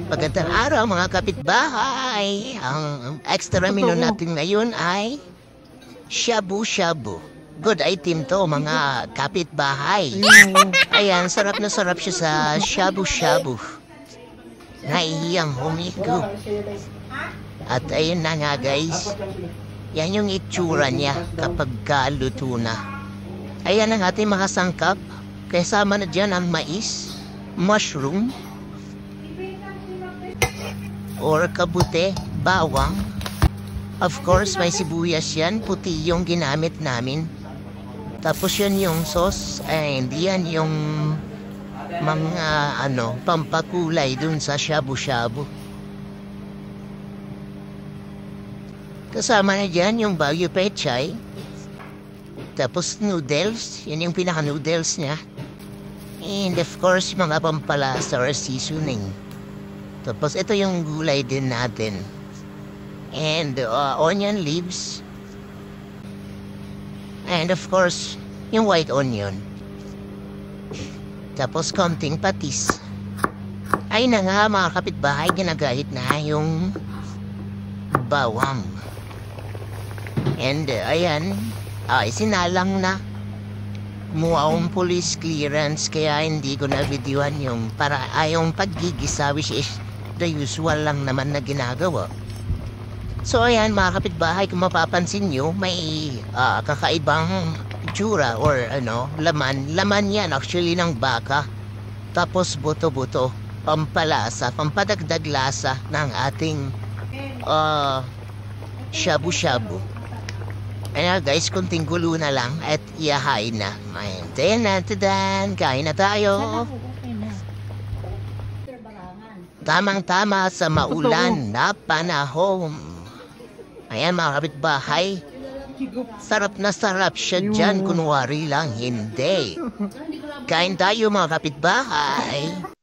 Magandang araw mga kapitbahay. Ang extra menu natin ngayon ay shabu-shabu. Good item to mga kapitbahay. Ayan, sarap na sarap siya sa shabu-shabu. Naihiyang humigo. At ayun na nga guys. Yan yung itsura niya kapag kaluto na. Ayan ang ating mga sangkap. Kasama na dyan ang mais, mushroom, or kabute, bawang. Of course, may sibuyas yan. Puti yung ginamit namin. Tapos yan yung sauce. And yan yung mga pampakulay dun sa shabu-shabu. Kasama na dyan yung Baguio Pechay. Tapos noodles. Yan yung pinaka-noodles niya. And of course, mga pampalasa or seasoning. Tapos ito yung gulay din natin. And onion leaves. And of course, yung white onion. Tapos konting patis. Ay na nga mga kapitbahay, ginagahit na yung bawang. And ayan, sinalang na. Kumuha akong police clearance kaya hindi ko na videoan yung yung paggigisa, which is the usual lang naman na ginagawa. So ayan mga kapitbahay, kung mapapansin nyo, may kakaibang itsura or laman. Laman yan actually ng baka. Tapos buto-buto, pampalasa, pampadagdag lasa ng ating shabu-shabu. Ayan guys, kunting gulo na lang at iyahain na. Ayan na, tadan, kain na tayo. Tamang-tama sa maulan na panahon. Ayan mga kapitbahay. Sarap na sarap siya dyan, kunwari lang hindi. Kain tayo mga kapitbahay.